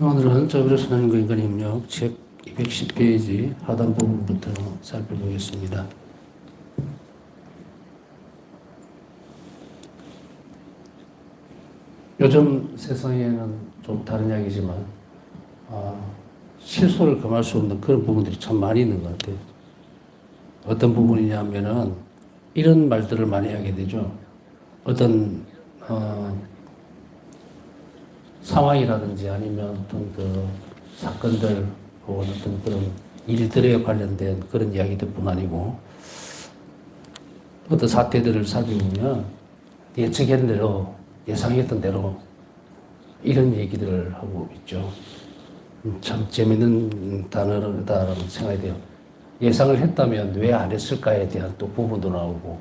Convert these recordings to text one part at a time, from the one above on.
오늘은 저비로서 하나님과 인간의 협력 책 210페이지 하단 부분부터 살펴보겠습니다. 요즘 세상에는 좀 다른 이야기지만 실수를 금할 수 없는 그런 부분들이 참 많이 있는 것 같아요. 어떤 부분이냐면은 이런 말들을 많이 하게 되죠. 어떤 상황이라든지 아니면 어떤 그 사건들 혹은 어떤 그런 일들에 관련된 그런 이야기들뿐 아니고 어떤 사태들을 살펴보면 예측했던 대로 예상했던 대로 이런 얘기들을 하고 있죠. 참 재밌는 단어다라고 생각이 돼요. 예상을 했다면 왜 안 했을까에 대한 또 부분도 나오고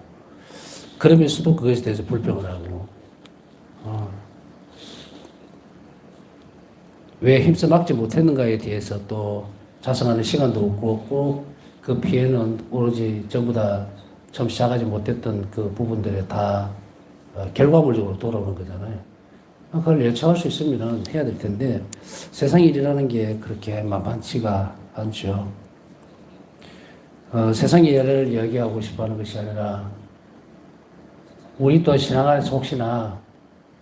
그러면서도 그것에 대해서 불평을 하고 왜 힘써 막지 못했는가에 대해서 또 자성하는 시간도 없고 그 피해는 오로지 전부 다 처음 시작하지 못했던 그 부분들에 다 결과물적으로 돌아오는 거잖아요. 그걸 예측할 수 있으면 해야 될 텐데 세상 일이라는 게 그렇게 만만치가 않죠. 세상 일을 이야기하고 싶어 하는 것이 아니라 우리 또 신앙 안에서 혹시나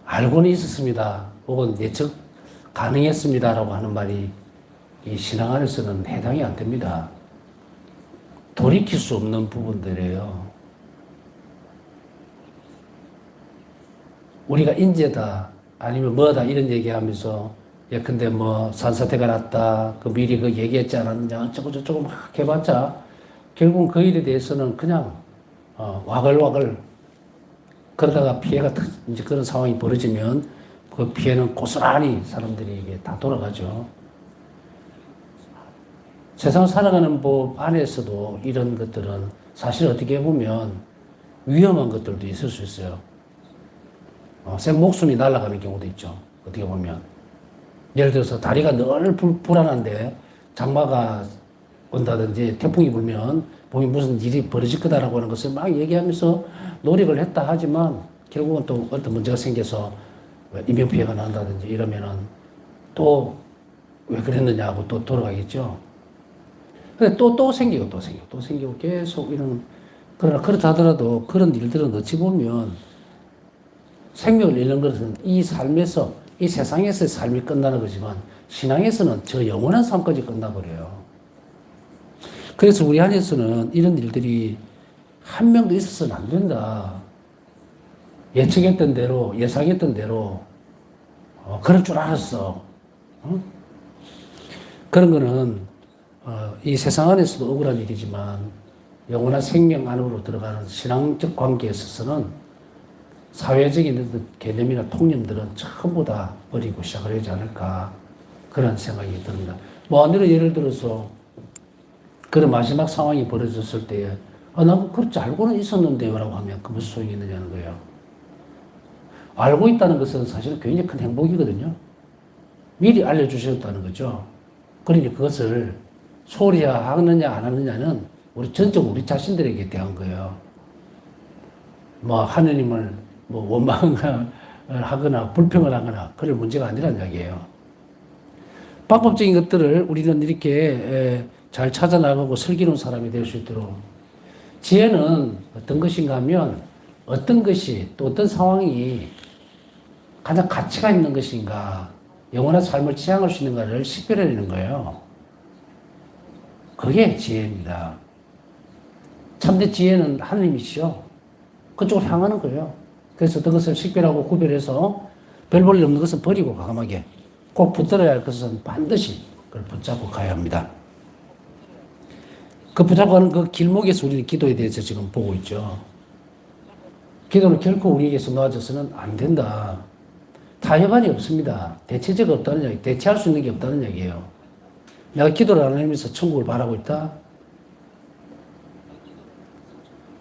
알고는 있었습니다. 혹은 예측 가능했습니다라고 하는 말이 이 신앙 안에서는 해당이 안 됩니다. 돌이킬 수 없는 부분들이에요. 우리가 인재다 아니면 뭐다 이런 얘기하면서 예컨대 뭐 산사태가 났다 그 미리 그 얘기했지 않았느냐 어쩌고 저쩌고 막 해봤자 결국은 그 일에 대해서는 그냥 와글와글 그러다가 피해가 이제 그런 상황이 벌어지면 그 피해는 고스란히 사람들에게 다 돌아가죠. 세상을 살아가는 법 안에서도 이런 것들은 사실 어떻게 보면 위험한 것들도 있을 수 있어요. 생 목숨이 날아가는 경우도 있죠. 어떻게 보면. 예를 들어서 다리가 늘 불안한데 장마가 온다든지 태풍이 불면 보면 무슨 일이 벌어질 거다라고 하는 것을 막 얘기하면서 노력을 했다 하지만 결국은 또 어떤 문제가 생겨서 인명피해가 난다든지 이러면은 또 왜 그랬느냐고 또 돌아가겠죠. 근데 또 생기고 계속 이런, 그러나 그렇다 하더라도 그런 일들은 어찌 보면 생명을 잃는 것은 이 삶에서, 이 세상에서의 삶이 끝나는 거지만 신앙에서는 저 영원한 삶까지 끝나버려요. 그래서 우리 안에서는 이런 일들이 한 명도 있어서는 안 된다. 예측했던 대로, 예상했던 대로, 그럴 줄 알았어. 그런 거는, 이 세상 안에서도 억울한 일이지만, 영원한 생명 안으로 들어가는 신앙적 관계에 있어서는 사회적인 개념이나 통념들은 전부 다 버리고 시작을 하지 않을까. 그런 생각이 듭니다. 예를 들어서, 그런 마지막 상황이 벌어졌을 때에, 나 그렇지 알고는 있었는데, 라고 하면 그 무슨 소용이 있느냐는 거예요. 알고 있다는 것은 사실은 굉장히 큰 행복이거든요. 미리 알려주셨다는 거죠. 그러니 그것을 소홀히 하느냐 안 하느냐는 우리 전적 우리 자신들에게 대한 거예요. 하느님을 원망을 하거나 불평을 하거나 그럴 문제가 아니라는 이야기예요. 방법적인 것들을 우리는 이렇게 잘 찾아나가고 슬기로운 사람이 될 수 있도록 지혜는 어떤 것인가 하면 어떤 것이 또 어떤 상황이 가장 가치가 있는 것인가 영원한 삶을 지향할 수 있는가를 식별해내는 거예요. 그게 지혜입니다. 참된 지혜는 하느님이시죠. 그쪽으로 향하는 거예요. 그래서 그것을 식별하고 구별해서 별 볼 일 없는 것은 버리고 과감하게 꼭 붙들어야 할 것은 반드시 그걸 붙잡고 가야 합니다. 그 붙잡고 가는 그 길목에서 우리는 기도에 대해서 지금 보고 있죠. 기도는 결코 우리에게서 놓아져서는 안 된다. 타협안이 없습니다. 대체제가 없다는 이야기, 대체할 수 있는 게 없다는 얘기예요. 내가 기도를 안 하면서 천국을 바라고 있다?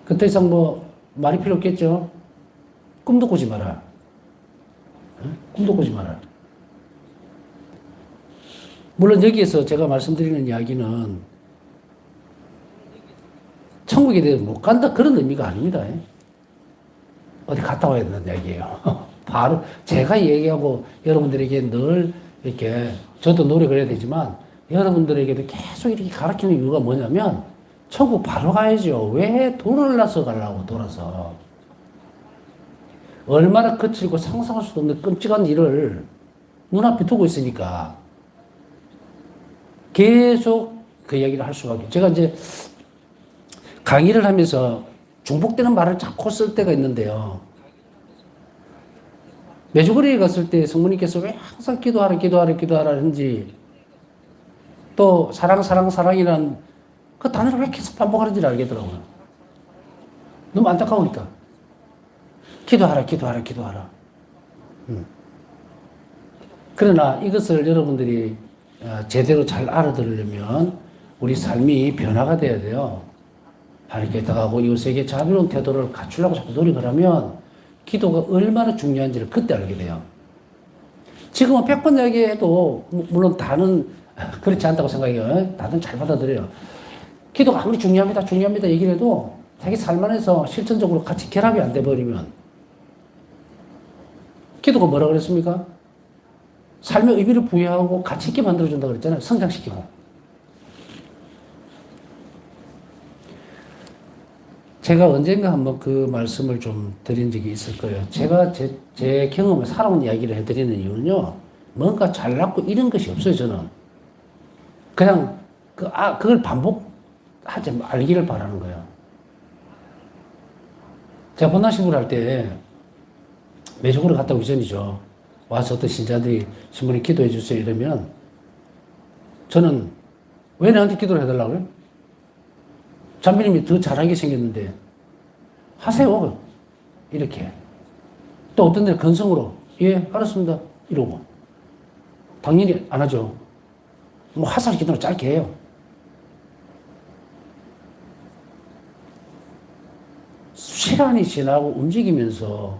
그때 이상 말이 필요 없겠죠? 꿈도 꾸지 마라. 꿈도 꾸지 마라. 물론 여기에서 제가 말씀드리는 이야기는 천국에 대해서 못 간다 그런 의미가 아닙니다. 어디 갔다 와야 된다는 이야기예요. 바로 제가 얘기하고 여러분들에게 늘 이렇게 저도 노력을 해야 되지만 여러분들에게도 계속 이렇게 가르치는 이유가 뭐냐면 천국 바로 가야죠. 왜 돌아서 가려고 돌아서. 얼마나 거칠고 상상할 수도 없는 끔찍한 일을 눈앞에 두고 있으니까 계속 그 이야기를 할 수밖에. 제가 이제 강의를 하면서 중복되는 말을 자꾸 쓸 때가 있는데요. 메주거리에 갔을 때 성모님께서 왜 항상 기도하라, 기도하라, 기도하라 하는지, 또 사랑, 사랑, 사랑이라는 그 단어를 왜 계속 반복하는지를 알겠더라고요. 너무 안타까우니까. 기도하라, 기도하라, 기도하라. 그러나 이것을 여러분들이 제대로 잘 알아들으려면 우리 삶이 변화가 돼야 돼요. 하나님께 다가가고 이웃에게 자비로운 태도를 갖추려고 자꾸 노력을 하면 기도가 얼마나 중요한지를 그때 알게 돼요. 지금은 100번 이야기해도 물론 다는 그렇지 않다고 생각해요. 다들 잘 받아들여요. 기도가 아무리 중요합니다, 중요합니다 얘기를 해도 자기 삶 안에서 실천적으로 같이 결합이 안 돼버리면 기도가 뭐라 그랬습니까? 삶의 의미를 부여하고 가치 있게 만들어준다고 그랬잖아요. 성장시키고. 제가 언젠가 한번 그 말씀을 좀 드린 적이 있을 거예요. 제가 제 경험을 살아온 이야기를 해드리는 이유는요, 뭔가 잘났고 이런 것이 없어요, 저는. 그냥, 그걸 반복하지 말기를 바라는 거예요. 제가 본당신부를 할 때, 매주고를 갔다 오기 전이죠. 와서 어떤 신자들이 신부님 기도해 주세요 이러면, 저는 왜 나한테 기도를 해달라고요? 장비님이 더 잘하게 생겼는데 하세요. 이렇게. 또 어떤 데는 건성으로 예 알았습니다 이러고. 당연히 안 하죠. 뭐 화살 기도를 짧게 해요. 시간이 지나고 움직이면서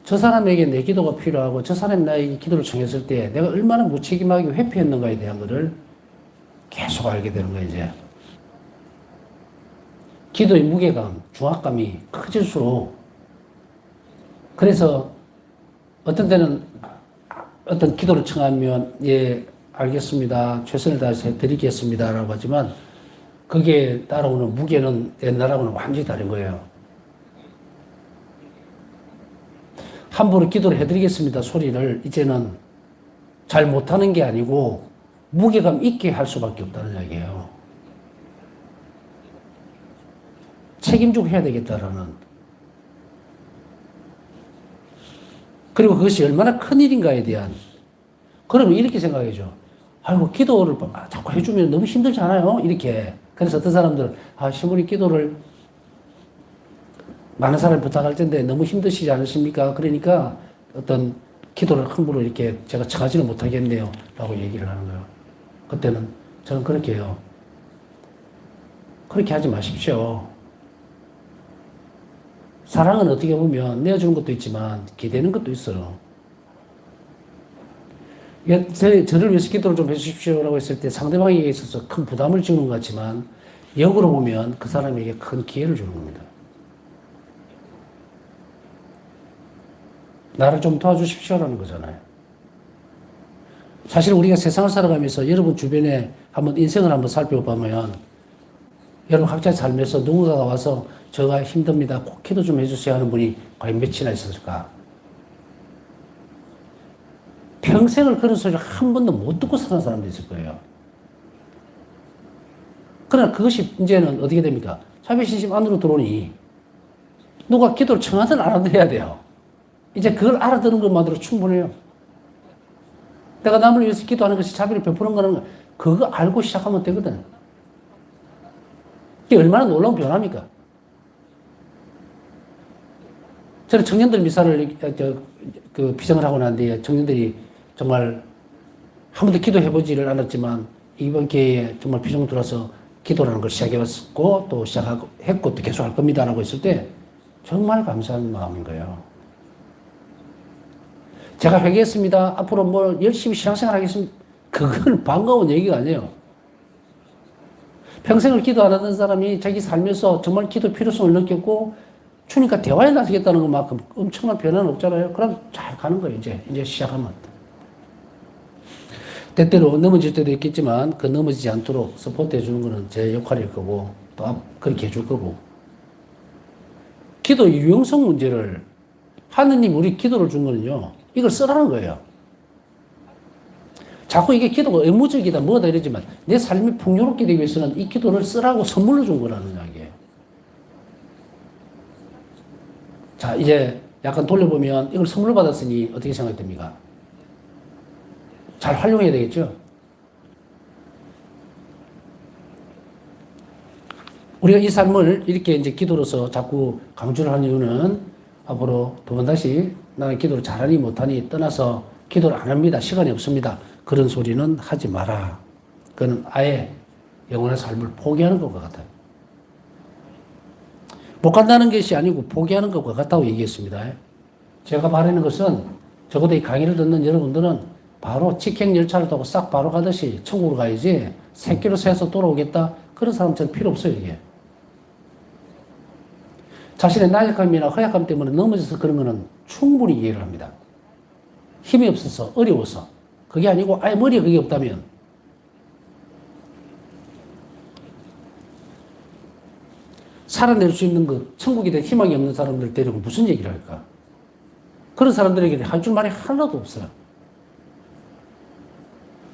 저 사람에게 내 기도가 필요하고 저 사람이 나에게 기도를 청했을 때 내가 얼마나 무책임하게 회피했는가에 대한 것을 계속 알게 되는 거예요, 이제. 기도의 무게감, 중압감이 커질수록, 그래서 어떤 때는 어떤 기도를 청하면 예 알겠습니다, 최선을 다해서 해드리겠습니다 라고 하지만 그게 따라오는 무게는 옛날하고는 완전히 다른 거예요. 함부로 기도를 해드리겠습니다 소리를 이제는 잘 못하는 게 아니고 무게감 있게 할 수밖에 없다는 이야기예요. 책임지고 해야 되겠다라는. 그리고 그것이 얼마나 큰 일인가에 대한. 그러면 이렇게 생각해죠. 아이고, 기도를 자꾸 해주면 너무 힘들지 않아요? 이렇게. 그래서 어떤 사람들은, 신부님 기도를 많은 사람이 부탁할 텐데 너무 힘드시지 않으십니까? 그러니까 어떤 기도를 함부로 이렇게 제가 청하지는 못하겠네요. 라고 얘기를 하는 거예요. 그때는 저는 그렇게 해요. 그렇게 하지 마십시오. 사랑은 어떻게 보면 내어주는 것도 있지만 기대는 것도 있어요. 저를 위해서 기도를 좀 해주십시오라고 했을 때 상대방에게 있어서 큰 부담을 주는 것 같지만 역으로 보면 그 사람에게 큰 기회를 주는 겁니다. 나를 좀 도와주십시오라는 거잖아요. 사실 우리가 세상을 살아가면서 여러분 주변에 한번 인생을 한번 살펴보면 여러분 각자의 삶에서 누군가가 와서 저가 힘듭니다. 꼭 기도 좀 해주세요 하는 분이 과연 몇이나 있었을까? 평생을 그런 소리를 한 번도 못 듣고 사는 사람도 있을 거예요. 그러나 그것이 이제는 어떻게 됩니까? 자비신심 안으로 들어오니 누가 기도를 청하든 안 하든 해야 돼요. 이제 그걸 알아듣는 것만으로 충분해요. 내가 남을 위해서 기도하는 것이 자비를 베푸는 거는 그거 알고 시작하면 되거든. 이게 얼마나 놀라운 변화입니까? 저는 청년들 미사를 비정을 하고 난 뒤에 청년들이 정말 한 번도 기도해보지를 않았지만 이번 기회에 정말 비정 들어서 기도라는 걸 시작해왔고 또 시작하고 했고 또 계속 할 겁니다라고 했을 때 정말 감사한 마음인 거예요. 제가 회개했습니다. 앞으로 뭐 열심히 신앙생활 하겠습니다. 그건 반가운 얘기가 아니에요. 평생을 기도 안 하던 사람이 자기 살면서 정말 기도 필요성을 느꼈고 주님과 대화에 나서겠다는 것만큼 엄청난 변화는 없잖아요. 그럼 잘 가는 거예요. 이제 시작하면. 때때로 넘어질 때도 있겠지만 그 넘어지지 않도록 서포트 해주는 거는 제 역할일 거고 또 그렇게 해줄 거고. 기도 유용성 문제를 하느님 우리 기도를 준 거는요. 이걸 쓰라는 거예요. 자꾸 이게 기도가 의무적이다 뭐다 이러지만 내 삶이 풍요롭게 되기 위해서는 이 기도를 쓰라고 선물로 준 거라는 이야기예요. 자 이제 약간 돌려보면 이걸 선물로 받았으니 어떻게 생각됩니까? 잘 활용해야 되겠죠? 우리가 이 삶을 이렇게 이제 기도로서 자꾸 강조를 하는 이유는 앞으로 두 번 다시 나는 기도를 잘하니 못하니 떠나서 기도를 안 합니다. 시간이 없습니다. 그런 소리는 하지 마라. 그건 아예 영원의 삶을 포기하는 것과 같아요. 못 간다는 것이 아니고 포기하는 것과 같다고 얘기했습니다. 제가 바라는 것은 적어도 이 강의를 듣는 여러분들은 바로 직행 열차를 타고 싹 바로 가듯이 천국으로 가야지 새끼로 새서 돌아오겠다 그런 사람 저는 필요 없어요. 이게 자신의 나약함이나 허약함 때문에 넘어져서 그런 거는 충분히 이해를 합니다. 힘이 없어서 어려워서 그게 아니고 아예 머리에 그게 없다면 살아낼 수 있는 것 천국에 대한 희망이 없는 사람들 데리고 무슨 얘기를 할까? 그런 사람들에게는 할 줄 말이 하나도 없어요.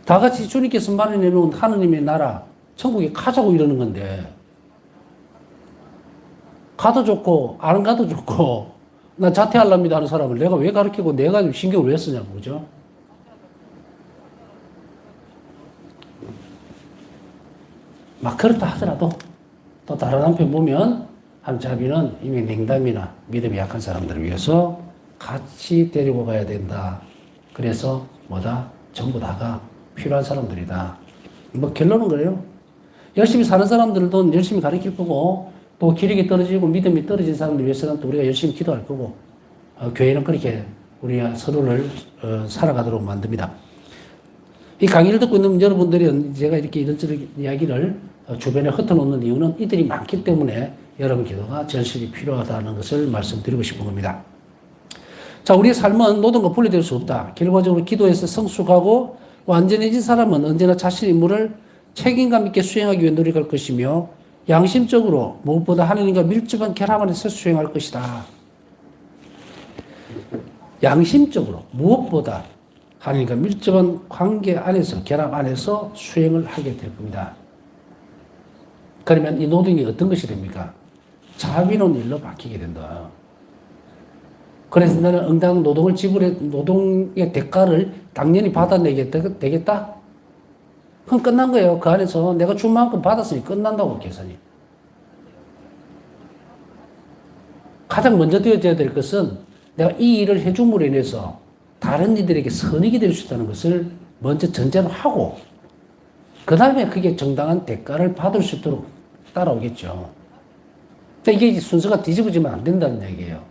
다 같이 주님께서 마련해 놓은 하느님의 나라 천국에 가자고 이러는 건데 가도 좋고 안 가도 좋고 나 자퇴하랍니다 하는 사람을 내가 왜 가르치고 내가 신경을 왜 쓰냐고 그죠? 막 그렇다 하더라도 또 다른 한편 보면 한자비는 이미 냉담이나 믿음이 약한 사람들을 위해서 같이 데리고 가야 된다. 그래서 뭐다? 전부 다가 필요한 사람들이다. 뭐 결론은 그래요. 열심히 사는 사람들도 열심히 가르칠 거고 또 기력이 떨어지고 믿음이 떨어진 사람들 위해서는 또 우리가 열심히 기도할 거고 교회는 그렇게 우리가 서로를 살아가도록 만듭니다. 이 강의를 듣고 있는 여러분들이 제가 이렇게 이런저런 이야기를 주변에 흩어놓는 이유는 이들이 많기 때문에 여러분 기도가 절실히 필요하다는 것을 말씀드리고 싶은 겁니다. 자, 우리의 삶은 노동과 분리될 수 없다. 결과적으로 기도에서 성숙하고 완전해진 사람은 언제나 자신의 임무를 책임감 있게 수행하기 위해 노력할 것이며 양심적으로 무엇보다 하나님과 밀접한 결합 안에서 수행할 것이다. 양심적으로 무엇보다 하나님과 밀접한 관계 안에서 결합 안에서 수행을 하게 될 겁니다. 그러면 이 노동이 어떤 것이 됩니까? 자비로운 일로 바뀌게 된다. 그래서 나는 응당 노동을 지불해 노동의 대가를 당연히 받아내게 되겠다? 그럼 끝난 거예요. 그 안에서 내가 준 만큼 받았으니 끝난다고 계산이. 가장 먼저 되어져야 될 것은 내가 이 일을 해줌으로 인해서 다른 이들에게 선익이 될 수 있다는 것을 먼저 전제로 하고 그 다음에 그게 정당한 대가를 받을 수 있도록 따라오겠죠. 이게 순서가 뒤집어지면 안 된다는 얘기예요.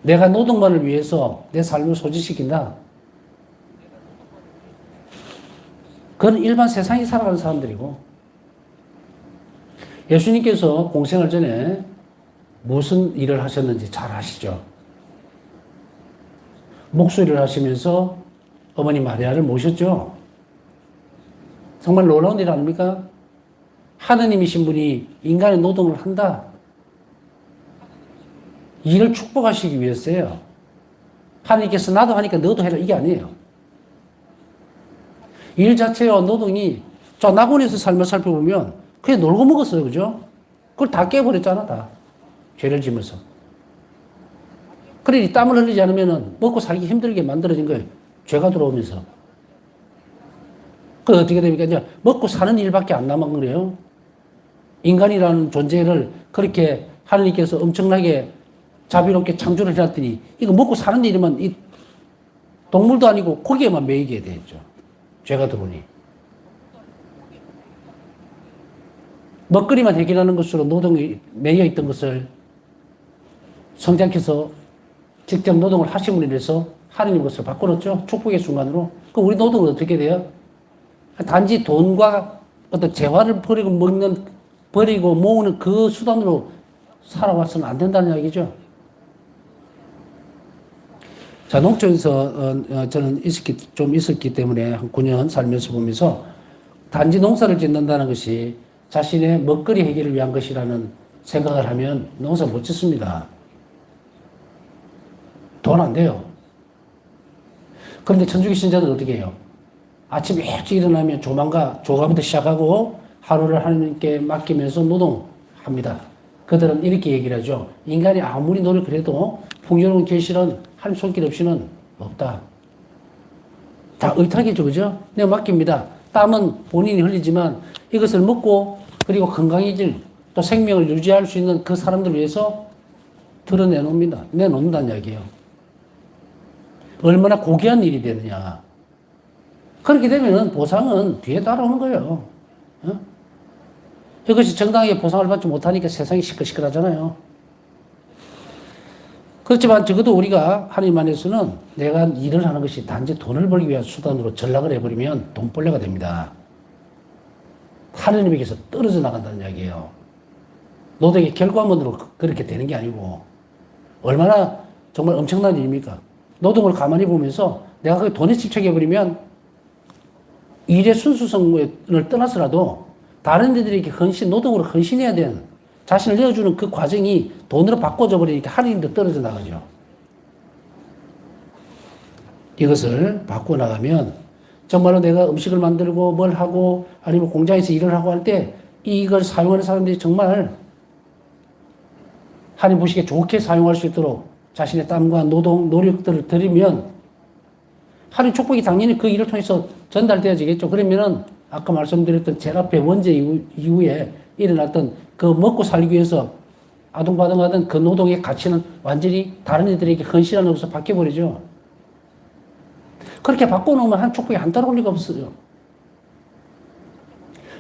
내가 노동만을 위해서 내 삶을 소진시킨다. 그건 일반 세상에 살아가는 사람들이고 예수님께서 공생을 전에 무슨 일을 하셨는지 잘 아시죠? 목수일을 하시면서 어머니 마리아를 모셨죠? 정말 놀라운 일 아닙니까? 하느님이신 분이 인간의 노동을 한다. 일을 축복하시기 위해서요. 하느님께서 나도 하니까 너도 해라. 이게 아니에요. 일 자체와 노동이 저 낙원에서 삶을 살펴보면 그냥 놀고 먹었어요. 그죠? 그걸 다 깨버렸잖아. 다. 죄를 지면서. 그래 땀을 흘리지 않으면 먹고 살기 힘들게 만들어진 거예요. 죄가 들어오면서. 그 어떻게 됩니까? 이제 먹고 사는 일밖에 안 남은 거래요. 인간이라는 존재를 그렇게 하느님께서 엄청나게 자비롭게 창조를 해놨더니 이거 먹고 사는 일이면 이 동물도 아니고 고기에만 매이게 되죠. 죄가 들어오니. 먹거리만 해결하는 것으로 노동이 매여 있던 것을 성장해서 직접 노동을 하심으로 인해서 하느님 것을 바꿔놓죠. 축복의 순간으로. 그럼 우리 노동은 어떻게 돼요? 단지 돈과 어떤 재화를 버리고 모으는 그 수단으로 살아와서는 안 된다는 이야기죠. 자, 농촌에서 저는 좀 있었기 때문에 한 9년 살면서 보면서 단지 농사를 짓는다는 것이 자신의 먹거리 해결을 위한 것이라는 생각을 하면 농사 못 짓습니다. 돈 안 돼요. 그런데 천주교 신자들은 어떻게 해요? 아침 일찍 일어나면 조가부터 시작하고 하루를 하나님께 맡기면서 노동합니다. 그들은 이렇게 얘기를 하죠. 인간이 아무리 노력을 해도 풍요로운 결실은 하나님 손길 없이는 없다. 다 의탁이죠, 그죠? 내가 맡깁니다. 땀은 본인이 흘리지만 이것을 먹고 그리고 건강해질 또 생명을 유지할 수 있는 그 사람들을 위해서 드러내놓습니다. 내놓는다는 이야기예요. 얼마나 고귀한 일이 되느냐. 그렇게 되면 보상은 뒤에 따라오는 거예요. 어? 이것이 정당하게 보상을 받지 못하니까 세상이 시끌시끌하잖아요. 그렇지만 적어도 우리가 하나님 안에서는 내가 일을 하는 것이 단지 돈을 벌기 위한 수단으로 전락을 해버리면 돈벌레가 됩니다. 하나님에게서 떨어져 나간다는 이야기예요. 노동의 결과물로 그렇게 되는 게 아니고 얼마나 정말 엄청난 일입니까? 노동을 가만히 보면서 내가 그 돈에 집착해버리면 일의 순수성을 떠나서라도 다른 이들에게 노동으로 헌신해야 되는 자신을 내어주는 그 과정이 돈으로 바꿔져 버리니까 하나님도 떨어져 나가죠. 이것을 바꿔 나가면 정말로 내가 음식을 만들고 뭘 하고 아니면 공장에서 일을 하고 할 때 이걸 사용하는 사람들이 정말 하나님 보시기에 좋게 사용할 수 있도록 자신의 땀과 노력들을 들이면 하나님 축복이 당연히 그 일을 통해서 전달되어지겠죠. 그러면은 아까 말씀드렸던 제라페 원죄 이후에 일어났던 그 먹고 살기 위해서 아둥바둥하던 그 노동의 가치는 완전히 다른 이들에게 헌신하는 것으로 바뀌어버리죠. 그렇게 바꿔놓으면 한 축복이 안 따라올 리가 없어요.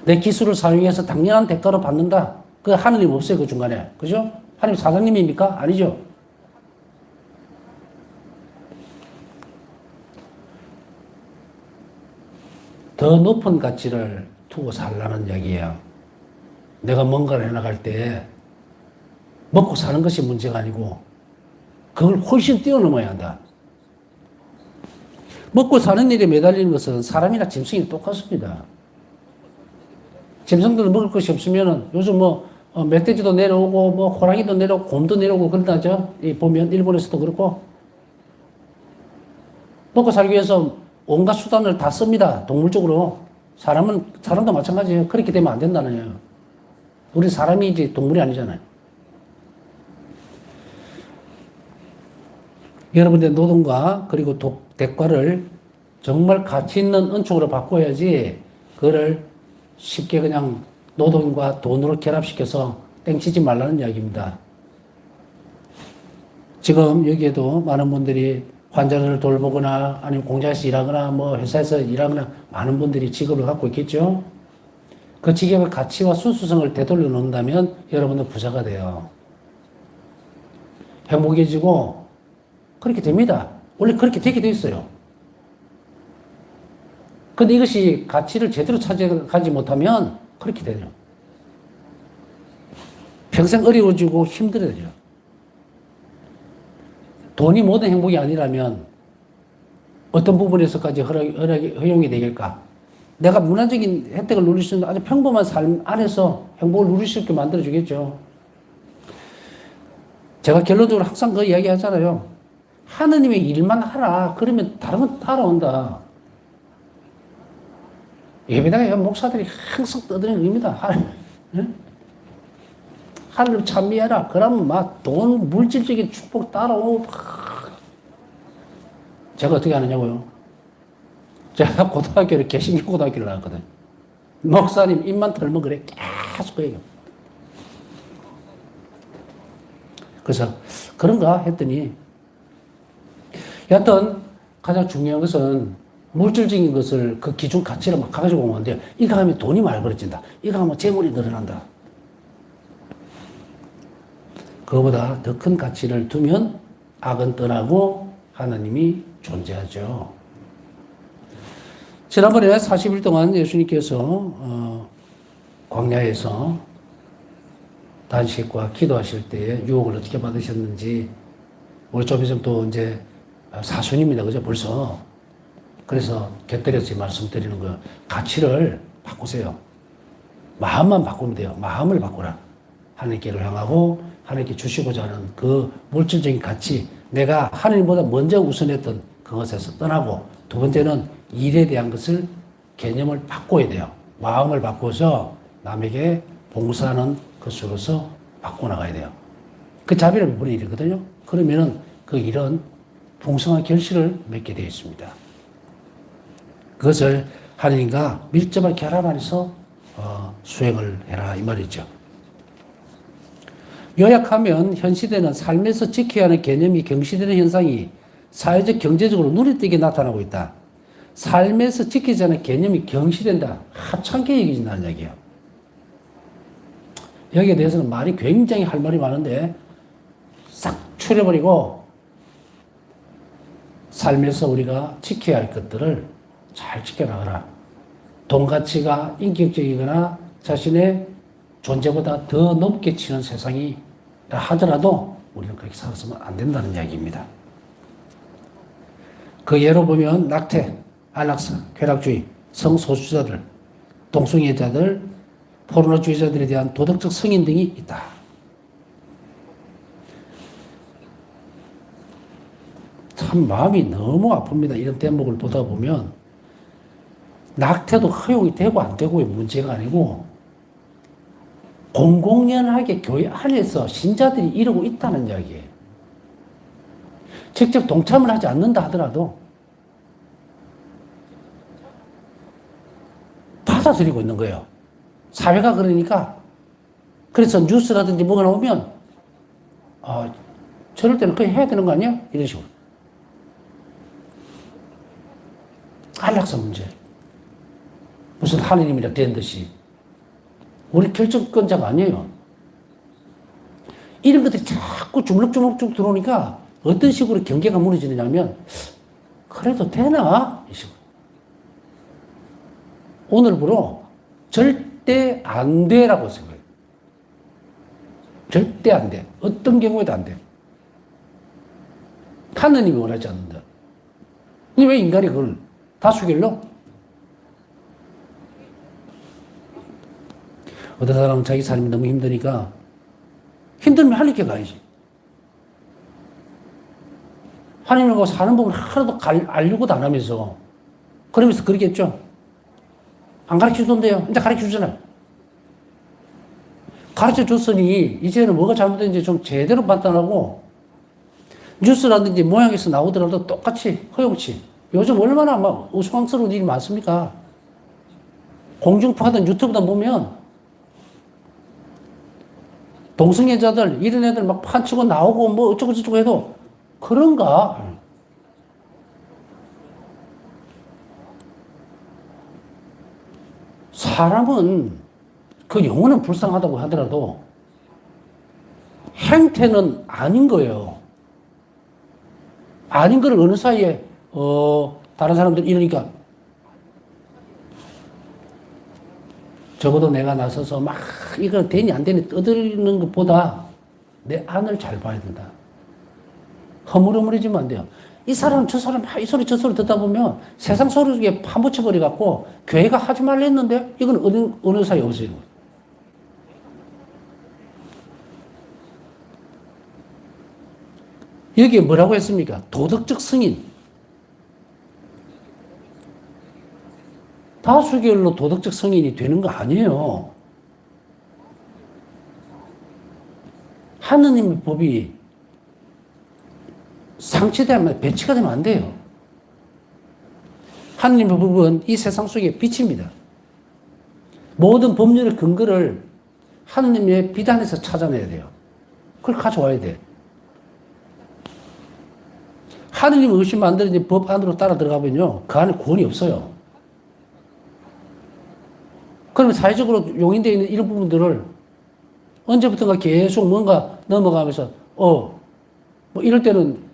내 기술을 사용해서 당연한 대가로 받는다. 그 하느님 없어요, 그 중간에. 그죠? 하느님 사장님입니까? 아니죠. 더 높은 가치를 두고 살라는 이야기예요. 내가 뭔가를 해나갈 때 먹고 사는 것이 문제가 아니고 그걸 훨씬 뛰어넘어야 한다. 먹고 사는 일에 매달리는 것은 사람이나 짐승이 똑같습니다. 짐승들은 먹을 것이 없으면 요즘 멧돼지도 내려오고 호랑이도 내려오고 곰도 내려오고 그런다죠. 보면 일본에서도 그렇고 먹고 살기 위해서 온갖 수단을 다 씁니다. 동물적으로. 사람도 마찬가지예요. 그렇게 되면 안 된다는 거예요. 우리 사람이지 동물이 아니잖아요. 여러분의 노동과 그리고 대가를 정말 가치 있는 은총으로 바꿔야지 그거를 쉽게 그냥 노동과 돈으로 결합시켜서 땡치지 말라는 이야기입니다. 지금 여기에도 많은 분들이 환자를 돌보거나 아니면 공장에서 일하거나 회사에서 일하거나 많은 분들이 직업을 갖고 있겠죠. 그 직업의 가치와 순수성을 되돌려 놓는다면 여러분은 부자가 돼요. 행복해지고 그렇게 됩니다. 원래 그렇게 되게 돼 있어요. 근데 이것이 가치를 제대로 찾아가지 못하면 그렇게 되죠. 평생 어려워지고 힘들어져요. 돈이 모든 행복이 아니라면 어떤 부분에서까지 허용이 되길까? 내가 문화적인 혜택을 누릴 수 있는 아주 평범한 삶 안에서 행복을 누릴 수 있게 만들어주겠죠. 제가 결론적으로 항상 그 이야기 하잖아요. 하느님의 일만 하라. 그러면 다른 건 따라온다. 예배당에 목사들이 항상 떠드는 의미다. 하나님 찬미해라. 그러면 돈, 물질적인 축복 따라오고. 제가 어떻게 하느냐고요? 제가 고등학교를 개신교 고등학교를 나왔거든. 목사님 입만 털면 그래. 계속 그 얘기야. 그래서 그런가 했더니 여하튼 가장 중요한 것은 물질적인 것을 그 기준 가치를 막 가지고 오면 안 돼요. 이거 하면 돈이 많이 벌어진다. 이거 하면 재물이 늘어난다. 그거보다 더 큰 가치를 두면 악은 떠나고 하나님이 존재하죠. 지난번에 40일 동안 예수님께서 광야에서 단식과 기도하실 때 유혹을 어떻게 받으셨는지 우리 좀 있으면 또 이제 사순입니다. 그죠? 벌써. 그래서 곁들여서 말씀드리는 거 가치를 바꾸세요. 마음만 바꾸면 돼요. 마음을 바꾸라. 하나님께로 향하고 하나님께 주시고자 하는 그 물질적인 가치, 내가 하나님보다 먼저 우선했던 그것에서 떠나고, 두 번째는 일에 대한 것을 개념을 바꿔야 돼요. 마음을 바꿔서 남에게 봉사하는 것으로서 바꿔나가야 돼요. 그 자비를 베푸는 일이거든요. 그러면은 그 일은 풍성한 결실을 맺게 되어 있습니다. 그것을 하나님과 밀접한 결합 안에서 수행을 해라 이 말이죠. 요약하면 현 시대는 삶에서 지켜야 하는 개념이 경시되는 현상이 사회적 경제적으로 눈에 띄게 나타나고 있다. 삶에서 지키지 않은 개념이 경시된다. 하찮게 여기진다는 얘기예요. 여기에 대해서는 말이 굉장히 할 말이 많은데 싹 추려버리고 삶에서 우리가 지켜야 할 것들을 잘 지켜나가라. 돈 가치가 인격적이거나 자신의 존재보다 더 높게 치는 세상이 하더라도 우리는 그렇게 살아서는 안 된다는 이야기입니다. 그 예로 보면 낙태, 안락사, 쾌락주의, 성소수자들, 동성애자들, 포르노주의자들에 대한 도덕적 승인 등이 있다. 참 마음이 너무 아픕니다. 이런 대목을 보다 보면 낙태도 허용이 되고 안 되고의 문제가 아니고 공공연하게 교회 안에서 신자들이 이러고 있다는 이야기예요. 직접 동참을 하지 않는다 하더라도 받아들이고 있는 거예요. 사회가 그러니까. 그래서 뉴스라든지 뭐가 나오면 저럴 때는 그냥 해야 되는 거 아니야? 이런 식으로. 안락사 문제. 무슨 하느님이라 된 듯이. 우리 결정권자가 아니에요. 이런 것들이 자꾸 주물럭주물럭 들어오니까 어떤 식으로 경계가 무너지느냐면 그래도 되나? 이 식으로. 오늘부로 절대 안 돼라고 생각해요. 절대 안 돼. 어떤 경우에도 안 돼. 하느님이 원하지 않는다. 왜 인간이 그걸 다수결로? 어떤 사람은 자기 삶이 너무 힘드니까 힘들면 하나님께 가야지. 하나님하고 사는 법을 하나도 알려고도 안 하면서 그러면서 그러겠죠. 안 가르쳐준대요. 이제 가르쳐주잖아요. 가르쳐줬으니 이제는 뭐가 잘못된지 좀 제대로 판단하고 뉴스라든지 모양에서 나오더라도 똑같이 허용치. 요즘 얼마나 막 우스꽝스러운 일이 많습니까? 공중파든 유튜브든 보면 동성애자들 이런 애들 막 판치고 나오고 뭐 어쩌고저쩌고 해도 그런가? 사람은 그 영혼은 불쌍하다고 하더라도 행태는 아닌 거예요. 아닌 걸 어느 사이에 다른 사람들이 이러니까 적어도 내가 나서서 막 이거 되니 안 되니 떠들는 것보다 내 안을 잘 봐야 된다. 허물허물해지면 안 돼요. 이 사람 저 사람 이 소리 저 소리 듣다 보면 세상 소리에 파묻혀버려 갖고 교회가 하지 말라 했는데 이건 어느 사이에 없어지는 거예요. 여기에 뭐라고 했습니까? 도덕적 승인. 다수결로 도덕적 승인이 되는 거 아니에요. 하느님의 법이 상치되면 배치가 되면 안 돼요. 하느님의 법은 이 세상 속에 빛입니다. 모든 법률의 근거를 하느님의 비단에서 찾아내야 돼요. 그걸 가져와야 돼. 하느님 의심 만드는 법 안으로 따라 들어가면요, 그 안에 구원이 없어요. 그러면 사회적으로 용인되어 있는 이런 부분들을 언제부턴가 계속 뭔가 넘어가면서, 뭐 이럴 때는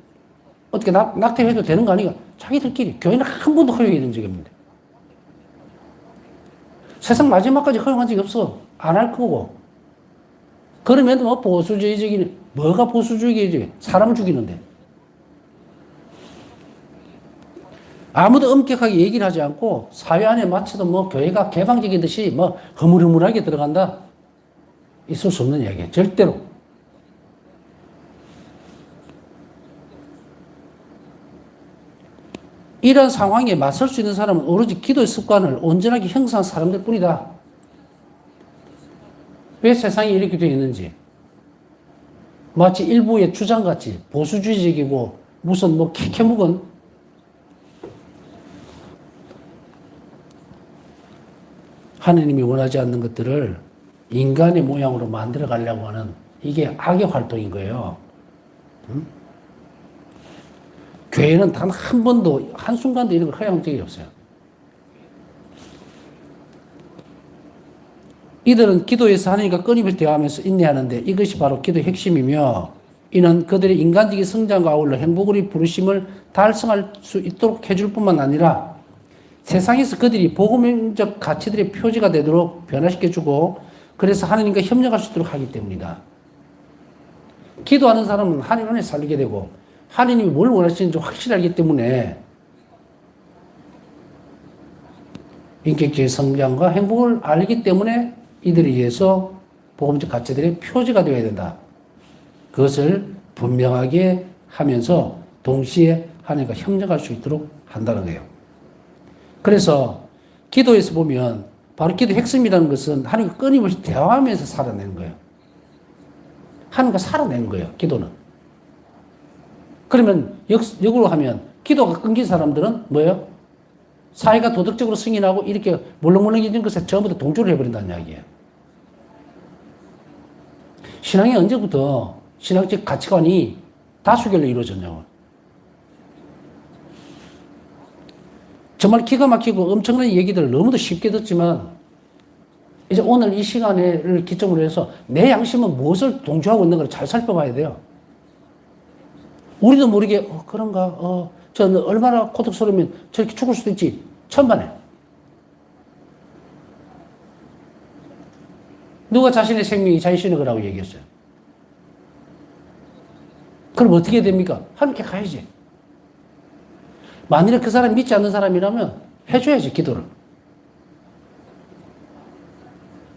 어떻게 낙태해도 되는 거 아니가? 자기들끼리. 교회는 한 번도 허용해 준 적이 없는데. 세상 마지막까지 허용한 적이 없어. 안 할 거고. 그러면 뭐 보수주의적인, 뭐가 보수주의지? 사람을 죽이는데. 아무도 엄격하게 얘기를 하지 않고 사회 안에 마치도 뭐 교회가 개방적이듯이 뭐 허물허물하게 들어간다. 있을 수 없는 이야기예요. 절대로. 이런 상황에 맞설 수 있는 사람은 오로지 기도의 습관을 온전하게 형성한 사람들 뿐이다. 왜 세상이 이렇게 되어 있는지. 마치 일부의 주장같이 보수주의적이고 무슨 뭐 캐캐묵은 하느님이 원하지 않는 것들을 인간의 모양으로 만들어 가려고 하는 이게 악의 활동인 거예요. 응? 교회는 단 한 번도, 한순간도 이런 걸 허용한 적이 없어요. 이들은 기도에서 하나님과 끊임없이 대화하면서 인내하는데 이것이 바로 기도의 핵심이며 이는 그들의 인간적인 성장과 아울러 행복의 부르심을 달성할 수 있도록 해줄 뿐만 아니라 세상에서 그들이 복음적 가치들의 표지가 되도록 변화시켜주고 그래서 하나님과 협력할 수 있도록 하기 때문이다. 기도하는 사람은 하나님 안에 살게 되고 하나님이 뭘 원하시는지 확실히 알기 때문에 인격적인 성장과 행복을 알기 때문에 이들에 의해서 복음적 가치들의 표지가 되어야 된다. 그것을 분명하게 하면서 동시에 하나님과 협력할 수 있도록 한다는 거예요. 그래서 기도에서 보면 바로 기도의 핵심이라는 것은 하나님과 끊임없이 대화하면서 살아내는 거예요. 하나님과 살아내는 거예요. 기도는. 그러면 역으로 하면 기도가 끊긴 사람들은 뭐예요? 사회가 도덕적으로 승인하고 이렇게 물렁물렁해진 것에 전부 다 동조를 해버린다는 이야기예요. 신앙이 언제부터 신앙적 가치관이 다수결로 이루어졌냐고. 정말 기가 막히고 엄청난 얘기들을 너무도 쉽게 듣지만 이제 오늘 이 시간을 기점으로 해서 내 양심은 무엇을 동조하고 있는가를 잘 살펴봐야 돼요. 우리도 모르게 그런가 저는 얼마나 고통스러우면 저렇게 죽을 수도 있지. 천만에. 누가 자신의 생명이 자신의 거라고 얘기했어요. 그럼 어떻게 됩니까? 하나님께 가야지. 만일에 그 사람이 믿지 않는 사람이라면 해줘야지, 기도를.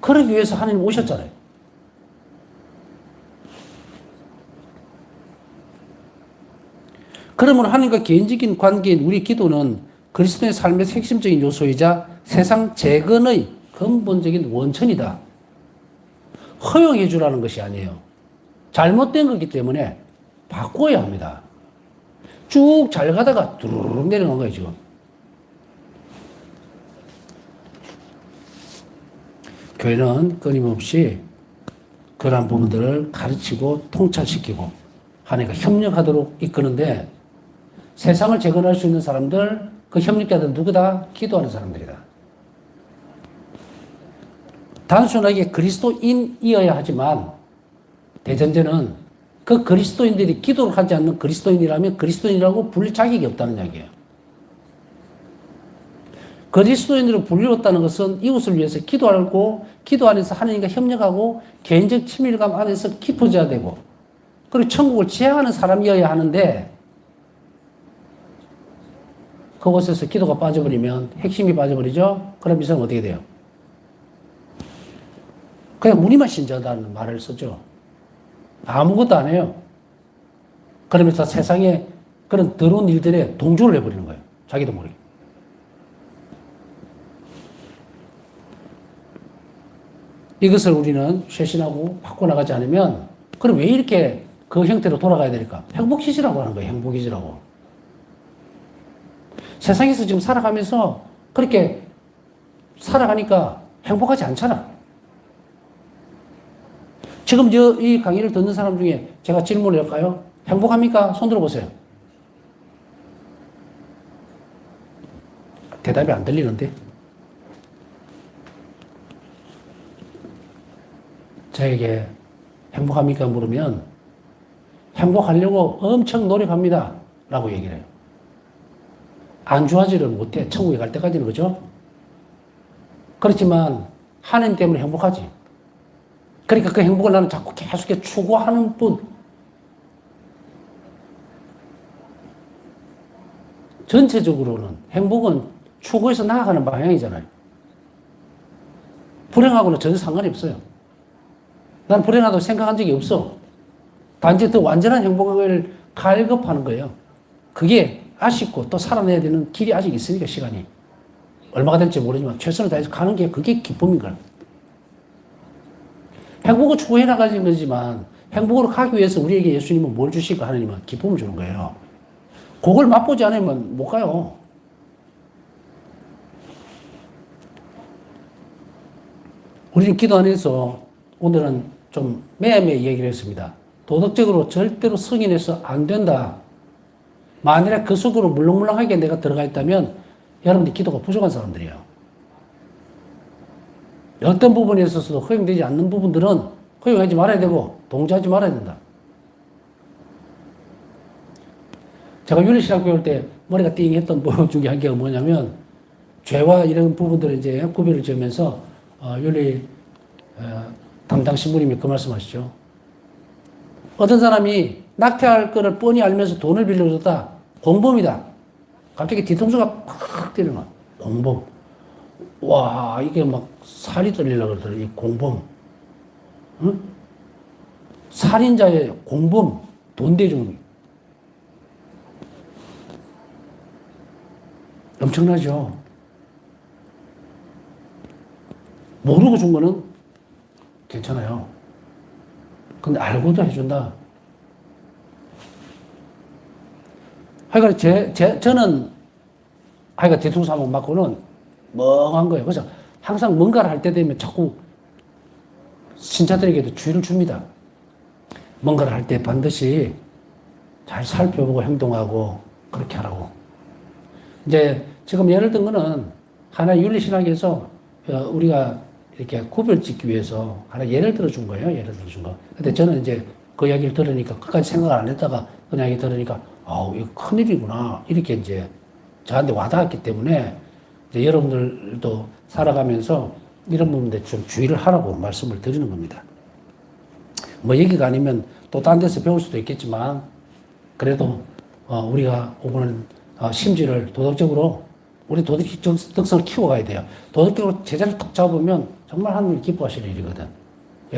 그러기 위해서 하나님 오셨잖아요. 그러면 하나님과 개인적인 관계인 우리 기도는 그리스도의 삶의 핵심적인 요소이자 세상 재건의 근본적인 원천이다. 허용해 주라는 것이 아니에요. 잘못된 거기 때문에 바꿔야 합니다. 쭉 잘 가다가 두루룩 내려간 거예요, 지금. 교회는 끊임없이 그러한 부분들을 가르치고 통찰시키고 하나님과 협력하도록 이끄는데 세상을 재건할 수 있는 사람들, 그 협력자들은 누구다? 기도하는 사람들이다. 단순하게 그리스도인이어야 하지만 대전제는 그 그리스도인들이 기도를 하지 않는 그리스도인이라면 그리스도인이라고 불릴 자격이 없다는 이야기예요. 그리스도인으로 불리웠다는 것은 이웃을 위해서 기도하고 기도 안에서 하나님과 협력하고 개인적 친밀감 안에서 깊어져야 되고 그리고 천국을 지향하는 사람이어야 하는데 그곳에서 기도가 빠져버리면 핵심이 빠져버리죠. 그럼 이 사람은 어떻게 돼요? 그냥 무늬만 신자다는 말을 쓰죠. 아무것도 안 해요. 그러면서 세상에 그런 더러운 일들에 동조를 해버리는 거예요. 자기도 모르게. 이것을 우리는 쇄신하고 바꿔나가지 않으면 그럼 왜 이렇게 그 형태로 돌아가야 될까? 행복이지라고 하는 거예요. 행복이지라고. 세상에서 지금 살아가면서 그렇게 살아가니까 행복하지 않잖아. 지금 이 강의를 듣는 사람 중에 제가 질문을 할까요? 행복합니까? 손 들어보세요. 대답이 안 들리는데? 저에게 행복합니까? 물으면 행복하려고 엄청 노력합니다. 라고 얘기를 해요. 안 좋아지를 못해. 천국에 갈 때까지는, 그죠? 그렇지만 하나님 때문에 행복하지. 그러니까 그 행복을 나는 자꾸 계속 추구하는 뿐. 전체적으로는 행복은 추구해서 나아가는 방향이잖아요. 불행하고는 전혀 상관이 없어요. 난 불행하다고 생각한 적이 없어. 단지 더 완전한 행복을 갈급하는 거예요. 그게 아쉽고 또 살아내야 되는 길이 아직 있으니까 시간이. 얼마가 될지 모르지만 최선을 다해서 가는 게 그게 기쁨인 거예요. 행복을 추구해 나가는 거지만 행복으로 가기 위해서 우리에게 예수님은 뭘 주실까? 하나님은 기쁨을 주는 거예요. 그걸 맛보지 않으면 못 가요. 우리는 기도 안에서 오늘은 좀 매일매일 얘기를 했습니다. 도덕적으로 절대로 승인해서 안 된다. 만일에 그 속으로 물렁물렁하게 내가 들어가 있다면 여러분들 기도가 부족한 사람들이에요. 어떤 부분에 있어서도 허용되지 않는 부분들은 허용하지 말아야 되고 동조하지 말아야 된다. 제가 윤리신학 배울 때 머리가 띵 했던 부분 중에 한 개가 뭐냐면 죄와 이런 부분들을 이제 구별을 지으면서 윤리 담당 신부님이 그 말씀하시죠. 어떤 사람이 낙태할 거를 뻔히 알면서 돈을 빌려줬다. 공범이다. 갑자기 뒤통수가 팍 때리는 거야. 공범. 와, 이게 막 살이 떨리려고 그러더라. 이 공범. 응? 살인자의 공범. 돈 대주는 거. 엄청나죠? 모르고 준 거는 괜찮아요. 근데 알고도 해준다. 하여간 저는 하여간 뒤통수 한번 맞고는 멍한 거예요. 그래서 항상 뭔가를 할 때 되면 자꾸 신자들에게도 주의를 줍니다. 뭔가를 할 때 반드시 잘 살펴보고 행동하고 그렇게 하라고. 이제 지금 예를 든 거는 하나의 윤리신학에서 우리가 이렇게 구별 짓기 위해서 하나 예를 들어 준 거예요. 예를 들어 준 거. 근데 저는 이제 그 이야기를 들으니까 끝까지 생각을 안 했다가 그 이야기 들으니까 아우, 이거 큰일이구나. 이렇게 이제 저한테 와닿았기 때문에 이제 여러분들도 살아가면서 이런 부분에 좀 주의를 하라고 말씀을 드리는 겁니다. 뭐 얘기가 아니면 또 딴 데서 배울 수도 있겠지만 그래도 우리가 오늘 심지를 도덕적으로 우리 도덕적 덕성을 키워가야 돼요. 도덕적으로 제자를 딱 잡으면 정말 하나님이 기뻐하시는 일이거든.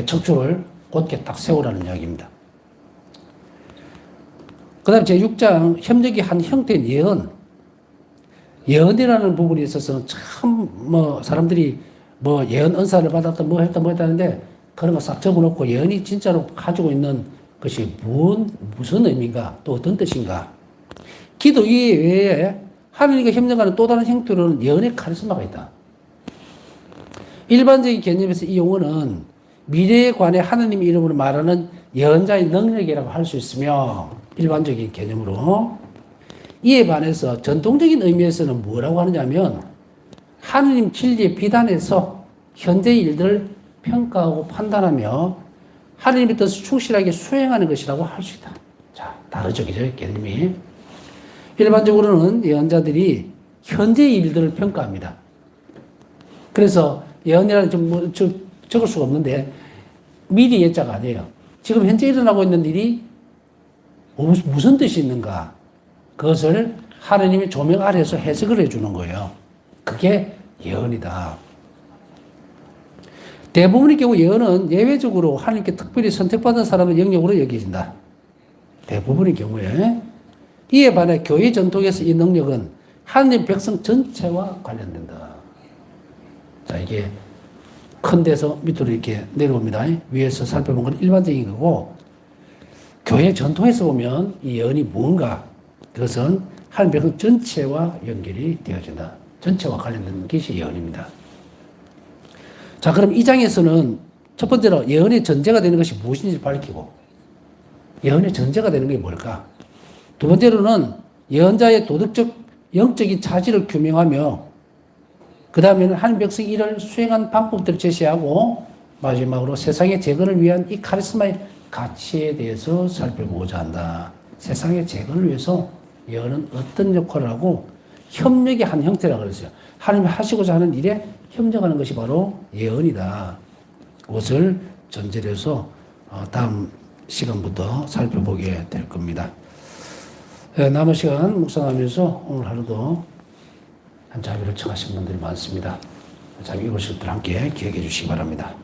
척추를 곧게 딱 세우라는 이야기입니다. 그 다음 제6장 협력의 한 형태인 예언. 예언이라는 부분에 있어서는 참 사람들이 예언 은사를 받았다 뭐 했다 하는데 그런 거 싹 적어놓고 예언이 진짜로 가지고 있는 것이 무슨 의미인가 또 어떤 뜻인가. 기도 이외에 하나님과 협력하는 또 다른 형태로는 예언의 카리스마가 있다. 일반적인 개념에서 이 용어는 미래에 관해 하나님 이름으로 말하는 예언자의 능력이라고 할 수 있으며 일반적인 개념으로 이에 반해서 전통적인 의미에서는 뭐라고 하느냐면 하나님 진리의 비단에서 현재의 일들을 평가하고 판단하며 하나님의 뜻을 충실하게 수행하는 것이라고 할 수 있다. 자, 다르죠, 그죠? 개념이. 일반적으로는 예언자들이 현재의 일들을 평가합니다. 그래서 예언이라는 좀 적을 수가 없는데 미리 예자가 아니에요. 지금 현재 일어나고 있는 일이 무슨 뜻이 있는가? 그것을 하나님의 조명 아래에서 해석을 해주는 거예요. 그게 예언이다. 대부분의 경우 예언은 예외적으로 하나님께 특별히 선택받은 사람의 영역으로 여겨진다. 대부분의 경우에. 이에 반해 교회 전통에서 이 능력은 하나님 백성 전체와 관련된다. 자, 이게 큰 데서 밑으로 이렇게 내려옵니다. 위에서 살펴본 건 일반적인 거고, 교회 전통에서 보면 이 예언이 뭔가, 그것은 하나님 백성 전체와 연결이 되어진다. 전체와 관련된 것이 예언입니다. 자, 그럼 이 장에서는 첫 번째로 예언의 전제가 되는 것이 무엇인지 밝히고, 예언의 전제가 되는 게 뭘까? 두 번째로는 예언자의 도덕적, 영적인 자질을 규명하며, 그 다음에는 하나님 백성이 이를 수행한 방법들을 제시하고, 마지막으로 세상의 재건을 위한 이 카리스마의 가치에 대해서 살펴보고자 한다. 세상의 재건을 위해서 예언은 어떤 역할을 하고 협력의 한 형태라고 그랬어요. 하나님이 하시고자 하는 일에 협력하는 것이 바로 예언이다. 그것을 전제로 해서 다음 시간부터 살펴보게 될 겁니다. 남은 시간 묵상하면서 오늘 하루도 한 자비를 청하신 분들이 많습니다. 자비 읽으실 때 함께 기억해 주시기 바랍니다.